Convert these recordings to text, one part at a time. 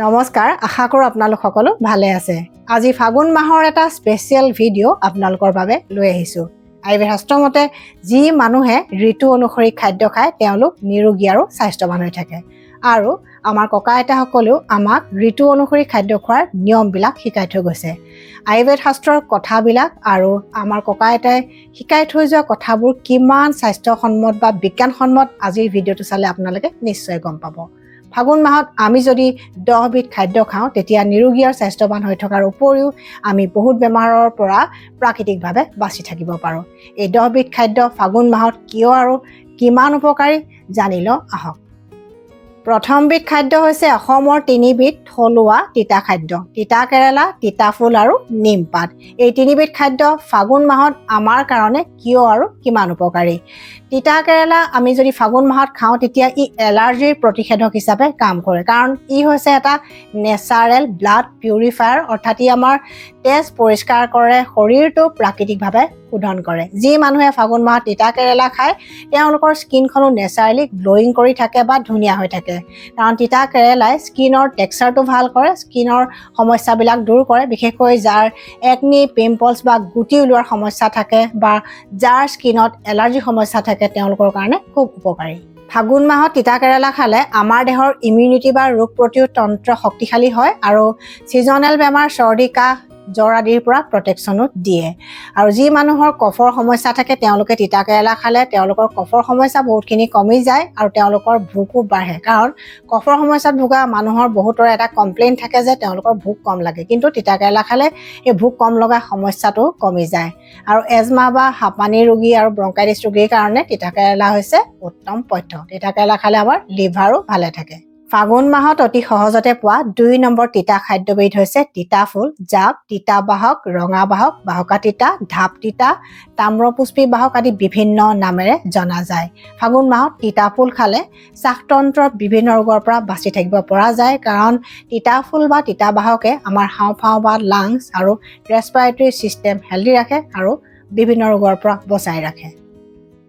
নমস্কাৰ, আশা কৰোঁ আপোনালোক সকলো ভালে আছে। আজি ফাগুন মাহৰ এটা স্পেচিয়েল ভিডিঅ' আপোনালোকৰ বাবে লৈ আহিছোঁ। আয়ুৰ্বেদ শাস্ত্ৰৰ মতে যি মানুহে ঋতু অনুসৰি খাদ্য খায় তেওঁলোক নিৰোগী আৰু স্বাস্থ্যৱান হৈ থাকে। আৰু আমাৰ ককা আইতাসকলেও আমাক ঋতু অনুসৰি খাদ্য খোৱাৰ নিয়মবিলাক শিকাই থৈ গৈছে। আয়ুৰ্বেদ শাস্ত্ৰৰ কথাবিলাক আৰু আমাৰ ককা আইতাই শিকাই থৈ যোৱা কথাবোৰ কিমান স্বাস্থ্যসন্মত বা বিজ্ঞানসন্মত আজিৰ ভিডিঅ'টো চালে আপোনালোকে নিশ্চয় গম পাব। ফাগুন মাহত আমি যদি 10 বিধ খাদ্য খাওঁ তেতিয়া নিৰোগী আৰু স্বাস্থ্যৱান হৈ থকাৰ উপৰিও আমি বহুত বেমাৰৰ পৰা প্ৰাকৃতিকভাৱে বাচি থাকিব পাৰোঁ। এই 10 বিধ খাদ্য ফাগুন মাহত কিয় আৰু কিমান উপকাৰী জানি লওঁ আহক। প্ৰথম বিধ খাদ্য হৈছে অসমৰ 3 বিধ থলুৱা তিতা খাদ্য: তিতা কেৰেলা, তিতা ফুল আৰু নিমপাত। এই 3 বিধ খাদ্য ফাগুন মাহত আমাৰ কাৰণে কিয় আৰু কিমান উপকাৰী। তিতা কেৰেলা আমি যদি ফাগুন মাহত খাওঁ তেতিয়া ই এলাৰ্জিৰ প্ৰতিষেধক হিচাপে কাম কৰে, কাৰণ ই হৈছে এটা নেচাৰেল ব্লাড পিউৰিফায়াৰ, অৰ্থাৎ ই আমাৰ তেজ পৰিষ্কাৰ কৰে, শৰীৰটো প্ৰাকৃতিকভাৱে শোধন কৰে। যি মানুহে ফাগুন মাহত তিতা কেৰেলা খায় তেওঁলোকৰ স্কিনখনো নেচাৰেলি গ্ল'য়িং কৰি থাকে বা ধুনীয়া হৈ থাকে, কাৰণ তিতা কেৰেলাই স্কিনৰ টেক্সচাৰটো ভাল কৰে, স্কিনৰ সমস্যাবিলাক দূৰ কৰে, বিশেষকৈ যাৰ একনি, পিম্পলছ বা গুটি ওলোৱাৰ সমস্যা থাকে বা যাৰ স্কিনত এলাৰ্জি সমস্যা থাকে তেওঁলোকৰ কাৰণে খুব উপকাৰী। ফাগুন মাহত তিতা কেৰেলা খালে আমাৰ দেহৰ ইমিউনিটি বা ৰোগ প্ৰতিৰোধ তন্ত্ৰ শক্তিশালী হয় আৰু ছিজনেল বেমাৰ, চৰ্দি, কাহ, জ্বৰ আদিৰ পৰা প্ৰটেকশ্যনো দিয়ে। আৰু যি মানুহৰ কফৰ সমস্যা থাকে তেওঁলোকে তিতা কেৰেলা খালে তেওঁলোকৰ কফৰ সমস্যা বহুতখিনি কমি যায় আৰু তেওঁলোকৰ ভোকো বাঢ়ে, কাৰণ কফৰ সমস্যাত ভোগা মানুহৰ বহুতৰে এটা কমপ্লেইন থাকে যে তেওঁলোকৰ ভোক কম লাগে, কিন্তু তিতা কেৰেলা খালে এই ভোক কম লগা সমস্যাটো কমি যায়। আৰু এজমা বা হাঁপানী ৰোগী আৰু ব্ৰংকাইটিছ ৰোগীৰ কাৰণে তিতা কেৰেলা হৈছে উত্তম পথ্য। তিতা কেৰেলা খালে আমাৰ লিভাৰো ভালে থাকে। ফাগুন মাহত অতি সহজতে পোৱা 2 নম্বৰ তিতা খাদ্যবিধ হৈছে তিতা ফুল, যাক তিতা বাহক, ৰঙা বাহক, বাহকা তিতা, ঢাপ তিতা, তাম্ৰপুষ্পী বাহক আদি বিভিন্ন নামেৰে জনা যায়। ফাগুন মাহত তিতা ফুল খালে শ্বাসতন্ত্ৰৰ বিভিন্ন ৰোগৰ পৰা বাচি থাকিব পৰা যায়, কাৰণ তিতা ফুল বা তিতা বাহকে আমাৰ হাওঁফাওঁ বা লাংছ আৰু ৰেছপিৰেটৰী ছিষ্টেম হেল্ডি ৰাখে আৰু বিভিন্ন ৰোগৰ পৰা বচাই ৰাখে।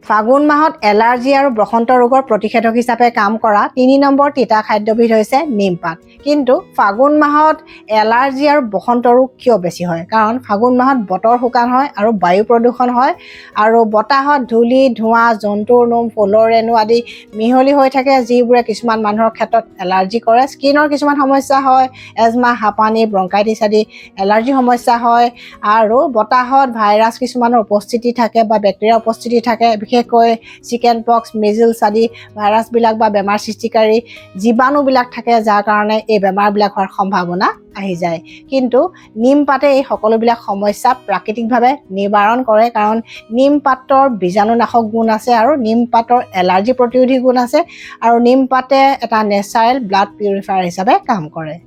ফাগুন মাহত এলাৰ্জি আৰু বসন্ত ৰোগৰ প্ৰতিষেধক হিচাপে কাম কৰা 3 নম্বৰ তিতা খাদ্যবিধ হৈছে নিমপাত। কিন্তু ফাগুন মাহত এলাৰ্জি আৰু বসন্ত ৰোগ কিয় বেছি হয়? কাৰণ ফাগুন মাহত বতৰ শুকান হয় আৰু বায়ু প্ৰদূষণ হয় আৰু বতাহত ধূলি, ধোঁৱা, জন্তুৰ নোম, ফুলৰ ৰেণু আদি মিহলি হৈ থাকে, যিবোৰে কিছুমান মানুহৰ ক্ষেত্ৰত এলাৰ্জি কৰে। স্কিনৰ কিছুমান সমস্যা হয়, এজমা, হাঁপানী, ব্ৰংকাইটিছ আদি এলাৰ্জি সমস্যা হয়। আৰু বতাহত ভাইৰাছ কিছুমানৰ উপস্থিতি থাকে বা বেক্টেৰিয়া উপস্থিতি থাকে, বিশেষকৈ চিকেন পক্স, মিজিলছ আদি ভাইৰাছবিলাক বা বেমাৰ সৃষ্টিকাৰী জীৱাণুবিলাক থাকে, যাৰ কাৰণে এই বেমাৰবিলাক হোৱাৰ সম্ভাৱনা আহি যায়। কিন্তু নিমপাতে এই সকলোবিলাক সমস্যা প্ৰাকৃতিকভাৱে নিবাৰণ কৰে, কাৰণ নিমপাতৰ বীজাণুনাশক গুণ আছে আৰু নিমপাতৰ এলাৰ্জি প্ৰতিৰোধী গুণ আছে আৰু নিমপাতে এটা নেচাৰেল ব্লাড পিউৰিফায়াৰ হিচাপে কাম কৰে।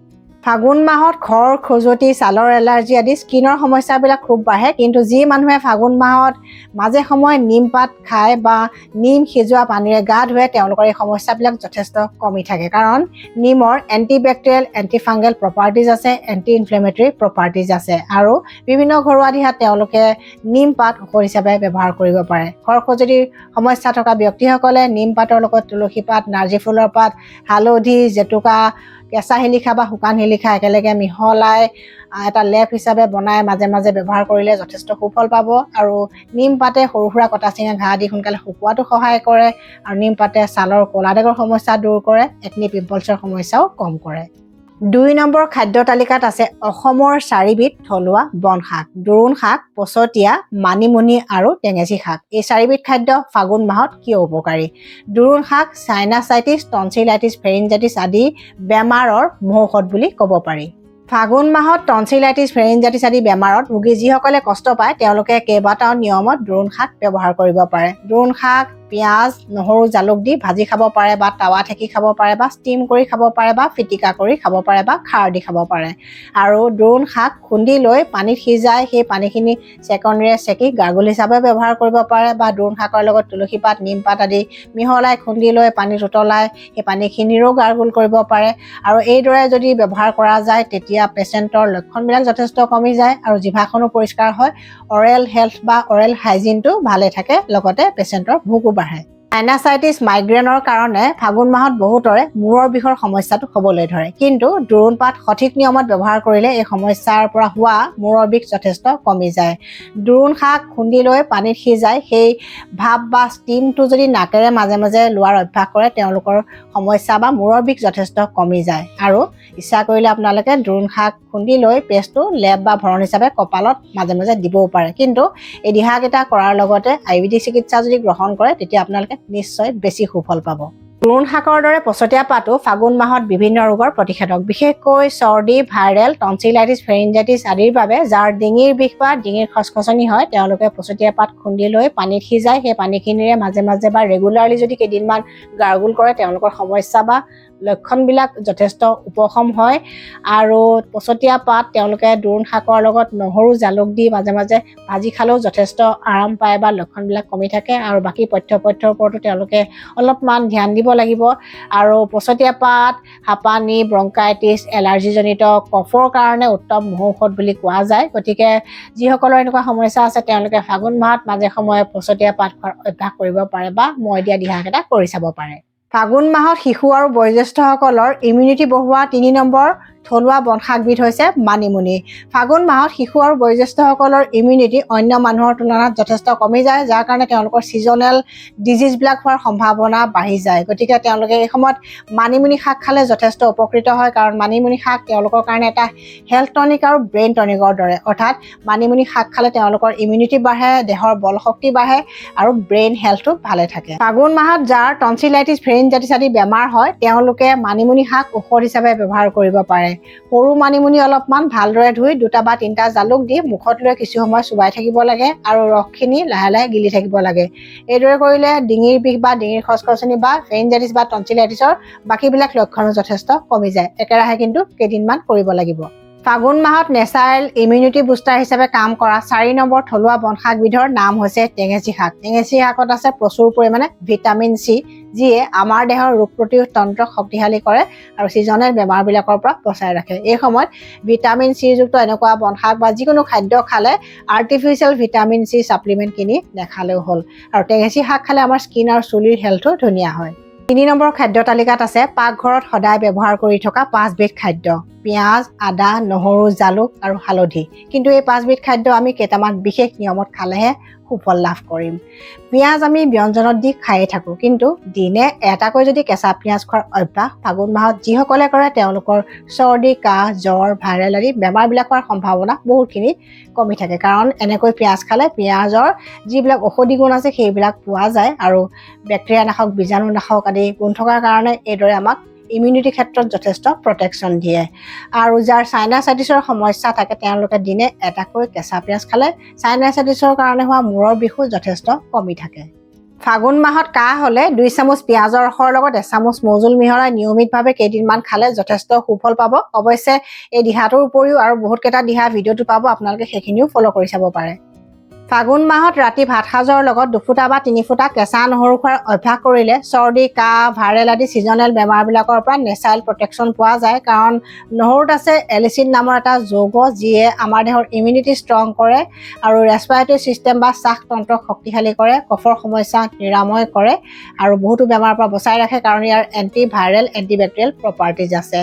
ফাগুন মাহত খৰ, খজুৱতি, ছালৰ এলাৰ্জি আদি স্কিনৰ সমস্যাবিলাক খুব বাঢ়ে, কিন্তু যি মানুহে ফাগুন মাহত মাজে সময়ে নিমপাত খায় বা নিম সিজোৱা পানীৰে গা ধুৱে তেওঁলোকৰ এই সমস্যাবিলাক যথেষ্ট কমি থাকে, কাৰণ নিমৰ এণ্টিবেক্টেৰিয়েল, এণ্টিফাংগেল প্ৰপাৰ্টিজ আছে, এণ্টি ইনফ্লেমেটৰী প্ৰপাৰ্টিজ আছে আৰু বিভিন্ন ঘৰুৱা দিহাত তেওঁলোকে নিমপাত ঔষধ হিচাপে ব্যৱহাৰ কৰিব পাৰে। খৰ খজুৱতিৰ সমস্যা থকা ব্যক্তিসকলে নিমপাতৰ লগত তুলসী পাত, নাৰ্জী ফুলৰ পাত, হালধি, জেতুকা, কেঁচা শিলিখা বা শুকান শিলিখা একেলগে মিহলাই এটা লেপ হিচাপে বনাই মাজে মাজে ব্যৱহাৰ কৰিলে যথেষ্ট সুফল পাব। আৰু নিমপাতে সৰু সুৰা কটা চিঙা ঘাঁ আদি সোনকালে শুকোৱাটো সহায় কৰে আৰু নিমপাতে ছালৰ ক'লা দাগৰ সমস্যা দূৰ কৰে, একনি, পিম্পলছৰ সমস্যাও কম কৰে। 2 নম্বৰ খাদ্য তালিকাত আছে অসমৰ 4 বিধ থলুৱা বন শাক: দোৰোণ শাক, পচতীয়া, মানিমুনি আৰু টেঙেচি শাক। এই 4 বিধ খাদ্য ফাগুন মাহত কিয় উপকাৰী? দোৰোণ শাক চাইনাচাইটিছ, টনচিলাইটিছ, ফেৰিনজাইটিছ আদি বেমাৰৰ মহৌষধ বুলি ক'ব পাৰি। ফাগুন মাহত টনচিলাইটিছ, ফেৰিনজাইটিছ আদি বেমাৰত ৰোগী যিসকলে কষ্ট পায় তেওঁলোকে কেইবাটাও নিয়মত দোৰোণ শাক ব্যৱহাৰ কৰিব পাৰে। দোৰোণ শাক পিঁয়াজ, নহৰু, জালুক দি ভাজি খাব পাৰে বা টাৱা ঠেকি খাব পাৰে বা ষ্টিম কৰি খাব পাৰে বা পিটিকা কৰি খাব পাৰে বা খাৰ দি খাব পাৰে। আৰু দোৰোণ শাক খুন্দি লৈ পানীত সিজাই সেই পানীখিনি চেকনিৰে চেকি গাৰ্গল হিচাপে ব্যৱহাৰ কৰিব পাৰে বা দোৰোণ শাকৰ লগত তুলসী পাত, নিমপাত আদি মিহলাই খুন্দি লৈ পানীত উতলাই সেই পানীখিনিৰো গাৰ্গল কৰিব পাৰে। আৰু এইদৰে যদি ব্যৱহাৰ কৰা যায় তেতিয়া পেচেণ্টৰ লক্ষণবিলাক যথেষ্ট কমি যায় আৰু জিভাখনো পৰিষ্কাৰ হয়, অৰেল হেল্থ বা অৰেল হাইজিনটো ভালে থাকে, লগতে পেচেণ্টৰ ভোকো বাঢ়ে। সাইনাচাইটিছ মাইগ্ৰেনৰ কাৰণে ফাগুন মাহত বহুতৰে মূৰৰ বিষৰ সমস্যাটো হ'বলৈ ধৰে কিন্তু দোৰোণ পাত সঠিক নিয়মত ব্যৱহাৰ কৰিলে এই সমস্যাৰ পৰা হোৱা মূৰৰ বিষ যথেষ্ট কমি যায় দোৰোণ শাক খুন্দি লৈ পানীত সিজাই সেই ভাপ বা ষ্টিমটো যদি নাকেৰে মাজে মাজে লোৱাৰ অভ্যাস কৰে তেওঁলোকৰ সমস্যা বা মূৰৰ বিষ যথেষ্ট কমি যায় আৰু ইচ্ছা কৰিলে আপোনালোকে দোৰোণ শাক খুন্দি লৈ পেষ্টটো লেপ বা ভৰণ হিচাপে কপালত মাজে মাজে দিবও পাৰে কিন্তু এই দিহাকেইটা কৰাৰ লগতে আয়ুৰ্বেদিক চিকিৎসা যদি গ্ৰহণ কৰে তেতিয়া আপোনালোকে নিশ্চয় বেছি সুফল পাব দোৰোণ শাকৰ দৰে পচতীয়া পাতো ফাগুন মাহত বিভিন্ন ৰোগৰ প্ৰতিষেধক বিশেষকৈ চৰ্দি ভাইৰেল টনচিলাইটিছ ফেৰিঞ্জাইটিছ আদিৰ বাবে যাৰ ডিঙিৰ বিষ বা ডিঙিৰ খচখচনি হয় তেওঁলোকে পচতীয়া পাত খুন্দি লৈ পানীত সিজাই সেই পানীখিনিৰে মাজে মাজে বা ৰেগুলাৰলি যদি কেইদিনমান গাৰ্গুল কৰে তেওঁলোকৰ সমস্যা বা লক্ষণবিলাক যথেষ্ট উপশম হয় আৰু পচতীয়া পাত তেওঁলোকে দোৰোণ শাকৰ লগত নহৰু জালুক দি মাজে মাজে ভাজি খালেও যথেষ্ট আৰাম পায় বা লক্ষণবিলাক কমি থাকে আৰু বাকী পথ্যৰ ওপৰতো তেওঁলোকে অলপমান ধ্যান দিব লাগিব আৰু পচতীয়া পাত হাঁপানি ব্ৰংকাইটিছ এলাৰ্জিজনিত কফৰ কাৰণে উত্তম মহৌষধ বুলি কোৱা যায় গতিকে যিসকলৰ এনেকুৱা সমস্যা আছে তেওঁলোকে ফাগুন মাহত মাজে সময়ে পচতীয়া পাত খোৱাৰ অভ্যাস কৰিব পাৰে বা মই দিয়া দিহাকেইটা কৰি চাব পাৰে ফাগুন মাহত শিশু আৰু বয়োজ্যেষ্ঠসকলৰ ইমিউনিটি বঢ়োৱা ৩ নম্বৰ থলুৱা বনশাকবিধ হৈছে মানিমুনি ফাগুন মাহত শিশু আৰু বয়োজ্যেষ্ঠসকলৰ ইমিউনিটি অন্য মানুহৰ তুলনাত যথেষ্ট কমি যায় যাৰ কাৰণে তেওঁলোকৰ ছিজনেল ডিজিজবিলাক হোৱাৰ সম্ভাৱনা বাঢ়ি যায় গতিকে তেওঁলোকে এই সময়ত মানিমুনি শাক খালে যথেষ্ট উপকৃত হয় কাৰণ মানিমুনি শাক তেওঁলোকৰ কাৰণে এটা হেল্থ টনিক আৰু ব্ৰেইন টনিকৰ দৰে অৰ্থাৎ মানিমুনি শাক খালে তেওঁলোকৰ ইমিউনিটি বাঢ়ে দেহৰ বল শক্তি বাঢ়ে আৰু ব্ৰেইন হেল্থটো ভালে থাকে ফাগুন মাহত যাৰ টনচিলাইটিছ ফেৰিঞ্জাইটিছ আদি বেমাৰ হয় তেওঁলোকে মানিমুনি শাক ঔষধ হিচাপে ব্যৱহাৰ কৰিব পাৰে সৰু মানিমুনি অলপমান ভালদৰে ধুই 2টা বা 3টা জালুক দি মুখত লৈ কিছু সময় চুবাই থাকিব লাগে আৰু ৰসখিনি লাহে লাহে গিলি থাকিব লাগে এইদৰে কৰিলে ডিঙিৰ বিষ বা ডিঙিৰ খচখচনি বা ফেৰিঞ্জাইটিছ বা টনচিলাইটিছৰ বাকীবিলাক লক্ষণো যথেষ্ট কমি যায় একেৰাহে কিন্তু কেইদিনমান কৰিব লাগিব ফাগুন মাহত নেচাৰেল ইমিউনিটি বুষ্টাৰ হিচাপে কাম কৰা 4 নম্বৰ থলুৱা বনশাকবিধৰ নাম হৈছে টেঙেচি শাক টেঙেচি শাকত আছে প্ৰচুৰ পৰিমাণে ভিটামিন চি যিয়ে আমাৰ দেহৰ ৰোগ প্ৰতিৰোধ তন্ত্ৰক শক্তিশালী কৰে আৰু ছিজনেল বেমাৰবিলাকৰ পৰা বচাই ৰাখে এই সময়ত ভিটামিন চি যুক্ত এনেকুৱা বনশাক বা যিকোনো খাদ্য খালে আৰ্টিফিচিয়েল ভিটামিন চি ছাপ্লিমেণ্ট কিনি নেখালেও হ'ল আৰু টেঙেচি শাক খালে আমাৰ স্কিন আৰু চুলিৰ হেল্থো ধুনীয়া হয় 3 নম্বৰ খাদ্য তালিকাত আছে পাকঘৰত সদায় ব্যৱহাৰ কৰি থকা 5 বিধ খাদ্য পিঁয়াজ আদা নহৰু জালুক আৰু হালধি কিন্তু এই 5 বিধ খাদ্য আমি কেইটামান বিশেষ নিয়মত খালেহে সুফল লাভ কৰিম পিঁয়াজ আমি ব্যঞ্জনত দি খায়ে থাকোঁ কিন্তু দিনে এটাকৈ যদি কেঁচা পিঁয়াজ খোৱাৰ অভ্যাস ফাগুন মাহত যিসকলে কৰে তেওঁলোকৰ চৰ্দি কাহ জ্বৰ ভাইৰেল আদি বেমাৰবিলাক হোৱাৰ সম্ভাৱনা বহুতখিনি কমি থাকে কাৰণ এনেকৈ পিঁয়াজ খালে পিঁয়াজৰ যিবিলাক ঔষধি গুণ আছে সেইবিলাক পোৱা যায় আৰু বেক্টেৰিয়া নাশক বীজাণু নাশক আদি গুণ থকাৰ কাৰণে এইদৰে আমাক ইমিউনিটি ক্ষেত্ৰত যথেষ্ট প্ৰটেকশ্যন দিয়ে আৰু যাৰ সাইনাচাইটিছৰ সমস্যা থাকে তেওঁলোকে দিনে এটাকৈ কেঁচা পিঁয়াজ খালে সাইনাচাইটিছৰ কাৰণে হোৱা মূৰৰ বিষো যথেষ্ট কমি থাকে ফাগুন মাহত কাহ হ'লে 2 চামুচ পিঁয়াজৰ ৰসৰ লগত 1 চামুচ মৌজোল মিহলাই নিয়মিতভাৱে কেইদিনমান খালে যথেষ্ট সুফল পাব অৱশ্যে এই দিহাটোৰ উপৰিও আৰু বহুতকেইটা দিহা ভিডিঅ'টো পাব আপোনালোকে সেইখিনিও ফ'ল' কৰি চাব পাৰে ফাগুন মাহত ৰাতি ভাত সাজৰ লগত 2 ফুটা বা 3 ফুটা কেঁচা নহৰু খোৱাৰ অভ্যাস কৰিলে চৰ্দি কাহ ভাইৰেল আদি ছিজনেল বেমাৰবিলাকৰ পৰা নেচাৰেল প্ৰটেকশ্যন পোৱা যায় কাৰণ নহৰুত আছে এলিচিন নামৰ এটা যৌগ যিয়ে আমাৰ দেহৰ ইমিউনিটি ষ্ট্ৰং কৰে আৰু ৰেছপিৰেটৰী ছিষ্টেম বা শ্বাসতন্ত্ৰক শক্তিশালী কৰে কফৰ সমস্যা নিৰাময় কৰে আৰু বহুতো বেমাৰৰ পৰা বচাই ৰাখে কাৰণ ইয়াৰ এণ্টি ভাইৰেল এণ্টিবেক্টেৰিয়েল প্ৰপাৰ্টিজ আছে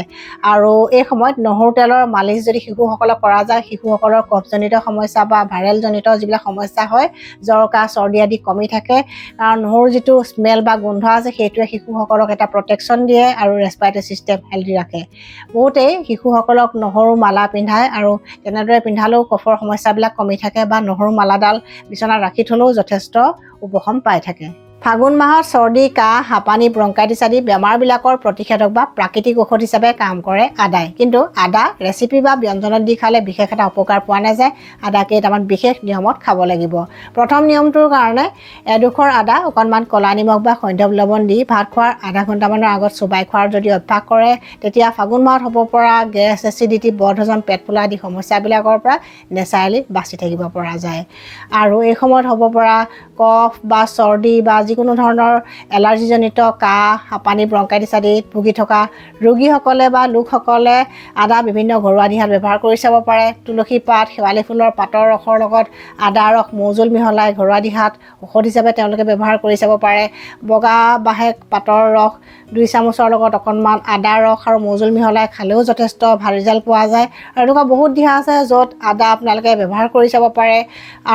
আৰু এই সময়ত নহৰু তেলৰ মালিচ যদি শিশুসকলক কৰা যায় শিশুসকলৰ কফজনিত সমস্যা বা ভাইৰেলজনিত যিবিলাক সমস্যা হয় জ্বৰ কাহ চৰ্দি আদি কমি থাকে কাৰণ নহৰুৰ যিটো স্মেল বা গোন্ধ আছে সেইটোৱে শিশুসকলক এটা প্ৰটেকশ্যন দিয়ে আৰু ৰেছপিৰেটৰী ছিষ্টেম হেল্ডি ৰাখে বহুতেই শিশুসকলক নহৰু মালা পিন্ধায় আৰু তেনেদৰে পিন্ধালেও কফৰ সমস্যাবিলাক কমি থাকে বা নহৰু মালাডাল বিচনাত ৰাখি থ'লেও যথেষ্ট উপশম পাই থাকে ফাগুন মাহত চৰ্দি কাহ হাঁপানি ব্ৰংকাইটিছ আদি বেমাৰবিলাকৰ প্ৰতিষেধক বা প্ৰাকৃতিক ঔষধ হিচাপে কাম কৰে আদাই কিন্তু আদা ৰেচিপি বা ব্যঞ্জনত দি খালে বিশেষ এটা উপকাৰ পোৱা নাযায় আদা কেইটামান বিশেষ নিয়মত খাব লাগিব প্ৰথম নিয়মটোৰ কাৰণে এডোখৰ আদা অকণমান ক'লা নিমখ বা সৈন্ধৱ লৱণ দি ভাত খোৱাৰ আধা ঘণ্টামানৰ আগত চুবাই খোৱাৰ যদি অভ্যাস কৰে তেতিয়া ফাগুন মাহত হ'ব পৰা গেছ এচিডিটি বদহজম পেট ফুলা আদি সমস্যাবিলাকৰ পৰা নেচাৰেলি বাচি থাকিব পৰা যায় আৰু এই সময়ত হ'ব পৰা কফ বা চৰ্দি বা যিকোনো ধৰণৰ এলাৰ্জিজনিত কাহ হাঁপানি ব্ৰংকাইটিছ আদিত ভুগি থকা ৰোগীসকলে বা লোকসকলে আদা বিভিন্ন ঘৰুৱা দিহাত ব্যৱহাৰ কৰি চাব পাৰে। তুলসী পাত শেৱালি ফুলৰ পাতৰ ৰসৰ লগত আদা ৰস মৌজোল মিহলাই ঘৰুৱা দিহাত ঔষধ হিচাপে তেওঁলোকে ব্যৱহাৰ কৰি চাব পাৰে। বগা বাহে পাতৰ ৰস 2 চামুচৰ লগত অকণমান আদা ৰস আৰু মৌজোল মিহলাই খালেও যথেষ্ট ভাল ৰিজাল্ট পোৱা যায়। আৰু এনেকুৱা বহুত দিহা আছে য'ত আদা আপোনালোকে ব্যৱহাৰ কৰি চাব পাৰে।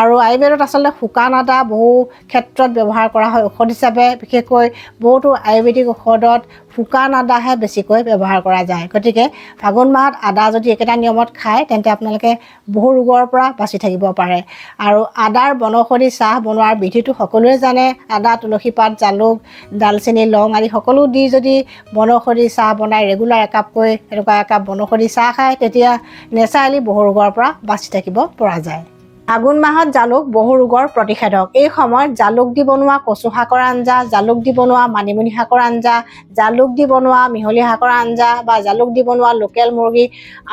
আৰু আয়ুৰ্বেদত আচলতে শুকান আদা বহু ক্ষেত্ৰত ব্যৱহাৰ কৰা হয় ঔষধ হিচাপে। বিশেষকৈ বহুতো আয়ুৰ্বেদিক ঔষধত শুকান আদাহে বেছিকৈ ব্যৱহাৰ কৰা যায়। গতিকে ফাগুন মাহত আদা যদি একেটা নিয়মত খায় তেন্তে আপোনালোকে বহু ৰোগৰ পৰা বাচি থাকিব পাৰে। আৰু আদাৰ বনৌষধি চাহ বনোৱাৰ বিধিটো সকলোৱে জানে। আদা তুলসী পাত জালুক ডালচেনি লং আদি সকলো দি যদি বনৌষধি চাহ বনাই ৰেগুলাৰ একাপকৈ এনেকুৱা একাপ বনৌষধি চাহ খায় তেতিয়া নেচাৰেলি বহু ৰোগৰ পৰা বাচি থাকিব পৰা যায়। ফাগুন মাহত জালুক বহু ৰোগৰ প্ৰতিষেধক। এই সময়ত জালুক দি বনোৱা কচু শাকৰ আঞ্জা, জালুক দি বনোৱা মানিমুনি শাকৰ আঞ্জা, জালুক দি বনোৱা মিহলি শাকৰ আঞ্জা বা জালুক দি বনোৱা লোকেল মুৰ্গী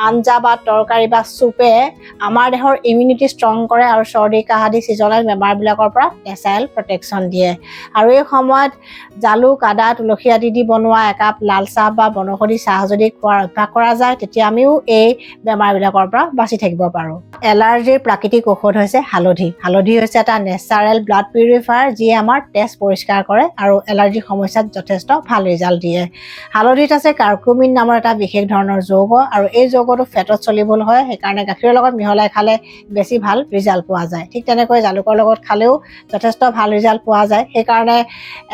আঞ্জা বা তৰকাৰী বা চুপে আমাৰ দেহৰ ইমিউনিটি ষ্ট্ৰং কৰে আৰু চৰ্দি কাহ আদি ছিজনেল বেমাৰবিলাকৰ পৰা নেচাৰেল প্ৰটেকশ্যন দিয়ে। আৰু এই সময়ত জালুক আদা তুলসী আদি দি বনোৱা একাপ লাল চাহ বা বনৌষধি চাহ যদি খোৱাৰ অভ্যাস কৰা যায় তেতিয়া আমিও এই বেমাৰবিলাকৰ পৰা বাচি থাকিব পাৰোঁ। এলাৰ্জিৰ প্ৰাকৃতিক ঔষধ হৈছে হালধি। হালধি হৈছে এটা নেচাৰেল ব্লাড পিউৰিফায়াৰ যিয়ে আমাৰ তেজ পৰিষ্কাৰ কৰে আৰু এলাৰ্জিৰ সমস্যাত যথেষ্ট ভাল ৰিজাল্ট দিয়ে। হালধিত আছে কাৰ্কুমিন নামৰ এটা বিশেষ ধৰণৰ যৌগ আৰু এই যৌগটো ফেটত চলিবল হয়। সেইকাৰণে গাখীৰৰ লগত মিহলাই খালে বেছি ভাল ৰিজাল্ট পোৱা যায়। ঠিক তেনেকৈ জালুকৰ লগত খালেও যথেষ্ট ভাল ৰিজাল্ট পোৱা যায়। সেইকাৰণে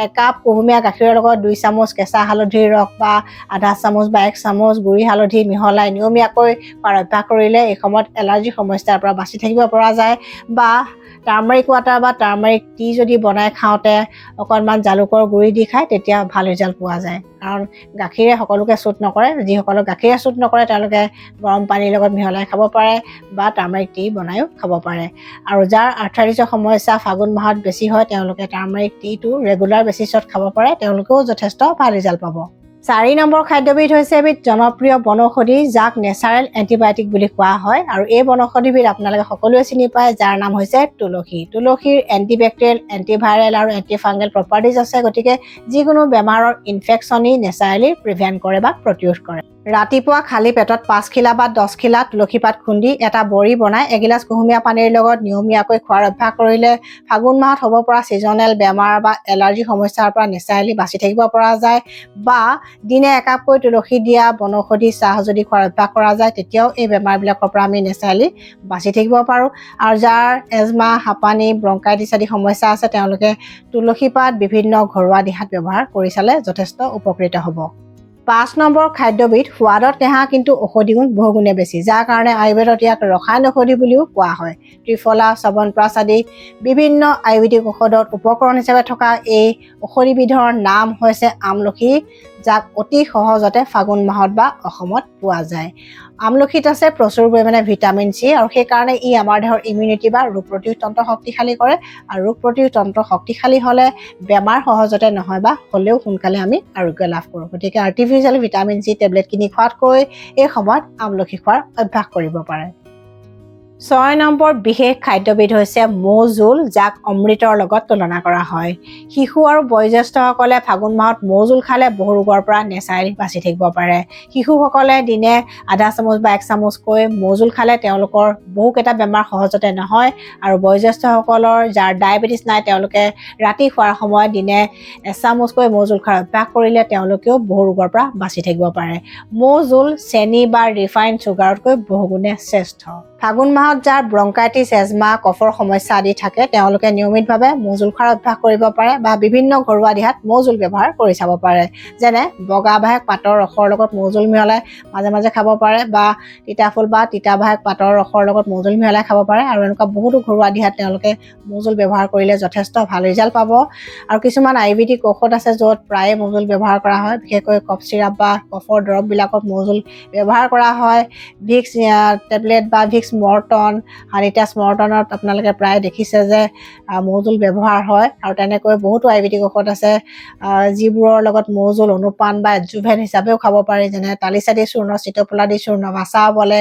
একাপ কুহুমীয়া গাখীৰৰ লগত 2 চামুচ কেঁচা হালধিৰ ৰস বা আধা চামুচ বা 1 চামুচ গুড়ি হালধি মিহলাই নিয়মীয়াকৈ খোৱাৰ অভ্যাস কৰিলে এই সময়ত এলাৰ্জি সমস্যাৰ পৰা বাচি থাকিব পৰা যায়। বা টাৰ্মাৰিক ৱাটাৰ বা টাৰ্মাৰিক টি যদি বনাই খাওঁতে অকণমান জালুকৰ গুড়ি দি খায় তেতিয়া ভাল ৰিজাল্ট পোৱা যায়। কাৰণ গাখীৰে সকলোকে শ্বুট নকৰে। যিসকলক গাখীৰে শ্বুট নকৰে তেওঁলোকে গৰম পানীৰ লগত মিহলাই খাব পাৰে বা টাৰ্মাৰিক টি বনায়ো খাব পাৰে। আৰু যাৰ আৰ্থ্ৰাইটিছৰ সমস্যা ফাগুন মাহত বেছি হয় তেওঁলোকে টাৰ্মাৰিক টিটো ৰেগুলাৰ বেচিছত খাব পাৰে। তেওঁলোকেও যথেষ্ট ভাল ৰিজাল্ট পাব। 4 নম্বৰ খাদ্যবিধ হৈছে এবিধ জনপ্ৰিয় বনৌষধি যাক নেচাৰেল এণ্টিবায়'টিক বুলি কোৱা হয়। আৰু এই বনৌষধিবিধ আপোনালোকে সকলোৱে চিনি পায় যাৰ নাম হৈছে তুলসী। তুলসীৰ এণ্টিবেক্টেৰিয়েল এণ্টিভাইৰেল আৰু এণ্টিফাংগেল প্ৰপাৰ্টিজ আছে। গতিকে যিকোনো বেমাৰৰ ইনফেকশ্যনেই নেচাৰেলি প্ৰিভেণ্ট কৰে বা প্ৰতিৰোধ কৰে। ৰাতিপুৱা খালী পেটত 5 খিলা বা 10 খিলা তুলসী পাত খুন্দি এটা বড়ি বনাই এগিলাচ কুহুমীয়া পানীৰ লগত নিয়মীয়াকৈ খোৱাৰ অভ্যাস কৰিলে ফাগুন মাহত হ'ব পৰা ছিজনেল বেমাৰ বা এলাৰ্জি সমস্যাৰ পৰা নেচাৰেলি বাচি থাকিব পৰা যায়। বা দিনে একাপকৈ তুলসী দিয়া বনৌষধি চাহ যদি খোৱাৰ অভ্যাস কৰা যায় তেতিয়াও এই বেমাৰবিলাকৰ পৰা আমি নেচাৰেলি বাচি থাকিব পাৰোঁ। আৰু যাৰ এজমা হাঁপানি ব্ৰংকাইটিছ আদি সমস্যা আছে তেওঁলোকে তুলসী পাত বিভিন্ন ঘৰুৱা দিহাত ব্যৱহাৰ কৰি চালে যথেষ্ট উপকৃত হ'ব। 5 নম্বৰ খাদ্যবিধ সোৱাদত নেহা কিন্তু ঔষধি গুণ বহুগুণে বেছি, যাৰ কাৰণে আয়ুৰ্বেদত ইয়াক ৰসায়ন ঔষধি বুলিও কোৱা হয়। ত্ৰিফলা চ্যৱনপ্ৰাশ আদি বিভিন্ন আয়ুৰ্বেদিক ঔষধত উপকৰণ হিচাপে থকা এই ঔষধিবিধৰ নাম হৈছে আমলখি, যাক অতি সহজতে ফাগুন মাহত বা অসমত পোৱা যায়। আমলখিত আছে প্ৰচুৰ পৰিমাণে ভিটামিন চি আৰু সেইকাৰণে ই আমাৰ দেহৰ ইমিউনিটি বা ৰোগ প্ৰতিৰোধ তন্ত্ৰ শক্তিশালী কৰে। আৰু ৰোগ প্ৰতিৰোধ তন্ত্ৰ শক্তিশালী হ'লে বেমাৰ সহজতে নহয় বা হ'লেও সোনকালে আমি আৰোগ্য লাভ কৰোঁ। গতিকে আৰ্টিফিচিয়েল ভিটামিন চি টেবলেট কিনি খোৱাতকৈ এই সময়ত আমলখি খোৱাৰ অভ্যাস কৰিব পাৰে। 6 নম্বৰ বিশেষ খাদ্যবিধ হৈছে মৌ জোল, যাক অমৃতৰ লগত তুলনা কৰা হয়। শিশু আৰু বয়োজ্যেষ্ঠসকলে ফাগুন মাহত মৌ জোল খালে বহু ৰোগৰ পৰা নেচাৰেলি বাচি থাকিব পাৰে। শিশুসকলে দিনে আধা চামুচ বা 1 চামুচকৈ মৌ জোল খালে তেওঁলোকৰ বহুকেইটা বেমাৰ সহজতে নহয়। আৰু বয়োজ্যেষ্ঠসকলৰ যাৰ ডায়েবেটিছ নাই তেওঁলোকে ৰাতি খোৱাৰ সময়ত দিনে 1 চামুচকৈ মৌ জোল খোৱাৰ অভ্যাস কৰিলে তেওঁলোকেও বহু ৰোগৰ পৰা বাচি থাকিব পাৰে। মৌ জোল চেনি বা ৰিফাইন চুগাৰতকৈ বহুগুণে শ্ৰেষ্ঠ। ফাগুন মাহত যাৰ ব্ৰংকাইটিছ এজমা কফৰ সমস্যা আদি থাকে তেওঁলোকে নিয়মিতভাৱে মৌ জোল খোৱাৰ অভ্যাস কৰিব পাৰে বা বিভিন্ন ঘৰুৱা দিহাত মৌ জোল ব্যৱহাৰ কৰি চাব পাৰে। যেনে বগা বাহেক পাতৰ ৰসৰ লগত মৌ জোল মিহলাই মাজে মাজে খাব পাৰে বা তিতা ফুল বা তিতা বাহেক পাতৰ ৰসৰ লগত মৌ জোল মিহলাই খাব পাৰে। আৰু এনেকুৱা বহুতো ঘৰুৱা দিহাত তেওঁলোকে মৌ জোল ব্যৱহাৰ কৰিলে যথেষ্ট ভাল ৰিজাল্ট পাব। আৰু কিছুমান আয়ুৰ্বেদিক ঔষধ আছে য'ত প্ৰায়ে মৌ জোল ব্যৱহাৰ কৰা হয়। বিশেষকৈ কফ চিৰাপ বা কফৰ দৰৱবিলাকত মৌ জোল ব্যৱহাৰ কৰা হয়। ভিক্স টেবলেট বা ভিক্স মৰ্টন হানিটাছ মৰ্টনত আপোনালোকে প্ৰায় দেখিছে যে মৌজোল ব্যৱহাৰ হয় আৰু তেনেকৈ বহুতো আয়ুৰ্বেদিক ঔষধ আছে যিবোৰৰ লগত মৌজোল অনুপান বা এডজুভেন হিচাপেও খাব পাৰি যেনে তালিচাদি চূৰ্ণ চিতপলাদি চূৰ্ণ বাচা বলে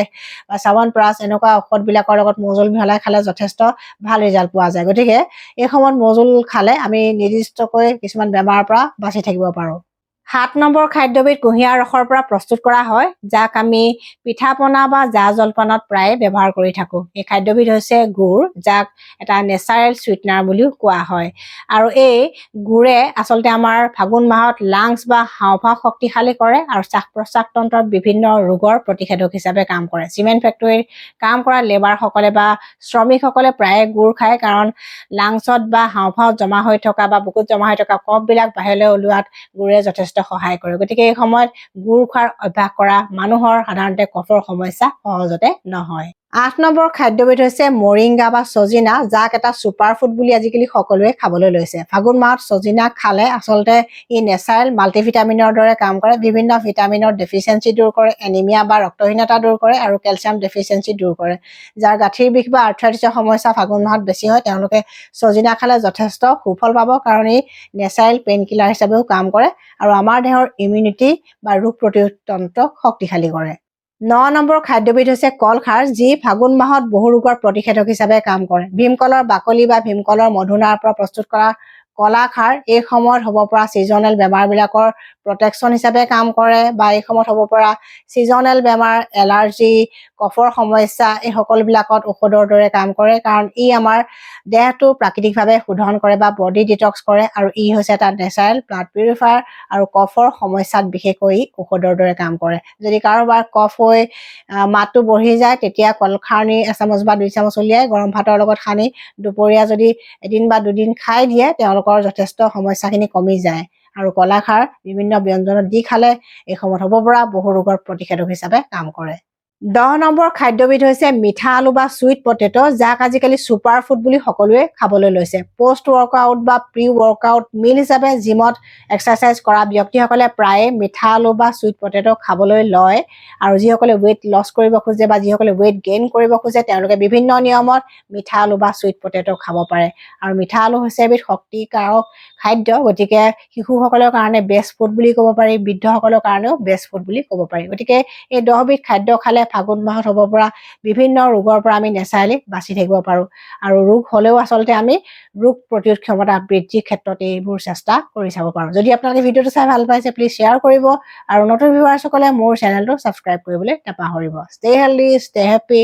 বা চাৱন প্ৰাছ এনেকুৱা ঔষধবিলাকৰ লগত মৌজোল মিহলাই খালে যথেষ্ট ভাল ৰিজাল্ট পোৱা যায় গতিকে এই সময়ত মৌজোল খালে আমি নিৰ্দিষ্টকৈ কিছুমান বেমাৰৰ পৰা বাচি থাকিব পাৰোঁ 7 নম্বৰ খাদ্যবিধ কুঁহিয়াৰ ৰসৰ পৰা প্ৰস্তুত কৰা হয় যাক আমি পিঠা পনা বা জা জলপানত প্ৰায়ে ব্যৱহাৰ কৰি থাকোঁ এই খাদ্যবিধ হৈছে গুড় যাক এটা নেচাৰেল সুইটনাৰ বুলিও কোৱা হয় আৰু এই গুড়ে আচলতে আমাৰ ফাগুন মাহত লাংছ বা হাওঁফাওঁ শক্তিশালী কৰে আৰু শ্বাস প্ৰশ্বাস তন্ত্ৰৰ বিভিন্ন ৰোগৰ প্ৰতিষেধক হিচাপে কাম কৰে চিমেণ্ট ফেক্টৰীৰ কাম কৰা লেবাৰসকলে বা শ্ৰমিকসকলে প্ৰায়ে গুড় খায় কাৰণ লাংছত বা হাওঁফাওঁত জমা হৈ থকা বা বুকুত জমা হৈ থকা কফবিলাক বাহিৰলৈ ওলোৱাত গুড়ে যথেষ্ট সহায় কৰে গতিকে এই সময়ত গুড় খোৱাৰ অভ্যাস কৰা মানুহৰ সাধাৰণতে কফৰ সমস্যা সহজতে নহয় 8 নম্বৰ খাদ্যবিধ হৈছে মৰিংগা বা ছজিনা যাক এটা ছুপাৰ ফুড বুলি আজিকালি সকলোৱে খাবলৈ লৈছে ফাগুন মাহত ছজিনা খালে আচলতে ই নেচাৰেল মাল্টিভিটামিনৰ দৰে কাম কৰে বিভিন্ন ভিটামিনৰ ডেফিচিয়েঞ্চি দূৰ কৰে এনিমিয়া বা ৰক্তহীনতা দূৰ কৰে আৰু কেলছিয়াম ডেফিচিয়েঞ্চি দূৰ কৰে যাৰ গাঁঠিৰ বিষ বা আৰ্থ্ৰাইটিছৰ সমস্যা ফাগুন মাহত বেছি হয় তেওঁলোকে ছজিনা খালে যথেষ্ট সুফল পাব কাৰণ ই নেচাৰেল পেইন কিলাৰ হিচাপেও কাম কৰে আৰু আমাৰ দেহৰ ইমিউনিটি বা ৰোগ প্ৰতিৰোধ তন্ত্ৰক শক্তিশালী কৰে 9 নম্বৰ খাদ্যবিধ হৈছে কলখাৰ যি ফাগুন মাহত বহু ৰোগৰ প্ৰতিষেধক হিচাপে কাম কৰে ভীমকলৰ বাকলি বা ভীমকলৰ মধুনাৰ পৰা প্ৰস্তুত কৰা কলাখাৰ এই সময়ত হ'ব পৰা ছিজনেল বেমাৰবিলাকৰ প্ৰটেকশ্যন হিচাপে কাম কৰে বা এই সময়ত হ'ব পৰা ছিজনেল বেমাৰ এলাৰ্জি কফৰ সমস্যা এই সকলোবিলাকত ঔষধৰ দৰে কাম কৰে কাৰণ ই আমাৰ দেহটো প্ৰাকৃতিকভাৱে শোধন কৰে বা বডি ডিটক্স কৰে আৰু ই হৈছে এটা নেচাৰেল ব্লাড পিউৰিফায়াৰ আৰু কফৰ সমস্যাত বিশেষকৈ ঔষধৰ দৰে কাম কৰে যদি কাৰোবাৰ কফ হৈ মাতটো বঢ়ি যায় তেতিয়া কলখাৰ এচামুচ বা 2 চামুচ উলিয়াই গৰম ভাতৰ লগত সানি দুপৰীয়া যদি এদিন বা দুদিন খাই দিয়ে তেওঁলোকৰ যথেষ্ট সমস্যাখিনি কমি যায় আৰু কলাখাৰ বিভিন্ন ব্যঞ্জনত দি খালে এই সময়ত হ'ব পৰা বহু ৰোগৰ প্ৰতিষেধক হিচাপে কাম কৰে 10 নম্বৰ খাদ্যবিধ হৈছে মিঠা আলু বা চুইট পটেটো যাক আজিকালি ছুপাৰ ফুড বুলি সকলোৱে খাবলৈ লৈছে পোষ্ট ৱৰ্কআউট বা প্ৰি ৱৰ্কআউট মিল হিচাপে জিমত এক্সাৰচাইজ কৰা ব্যক্তিসকলে প্ৰায়ে মিঠা আলু বা চুইট পটেটো খাবলৈ লয় আৰু যিসকলে ৱেইট লছ কৰিব খোজে বা যিসকলে ৱেইট গেইন কৰিব খোজে তেওঁলোকে বিভিন্ন নিয়মত মিঠা আলু বা চুইট পটেটো খাব পাৰে আৰু মিঠা আলু হৈছে এবিধ শক্তিকাৰক খাদ্য গতিকে শিশুসকলৰ কাৰণে বেষ্ট ফুড বুলি ক'ব পাৰি বৃদ্ধসকলৰ কাৰণেও বেষ্ট ফুড বুলি ক'ব পাৰি গতিকে এই 10 বিধ খাদ্য খালে ফাগুন মাহত হ'ব পৰা বিভিন্ন ৰোগৰ পৰা আমি নেচাৰেলি বাচি থাকিব পাৰোঁ আৰু ৰোগ হ'লেও আচলতে আমি ৰোগ প্ৰতিৰোধ ক্ষমতা বৃদ্ধিৰ ক্ষেত্ৰত এইবোৰ চেষ্টা কৰি চাব পাৰোঁ যদি আপোনালোকে ভিডিঅ'টো চাই ভাল পাইছে প্লিজ শ্বেয়াৰ কৰিব আৰু নতুন ভিউৱাৰ্ছসকলে মোৰ চেনেলটো ছাবস্ক্ৰাইব কৰিবলৈ নাপাহৰিব ষ্টে হেল্ডি ষ্টে হেপ্পী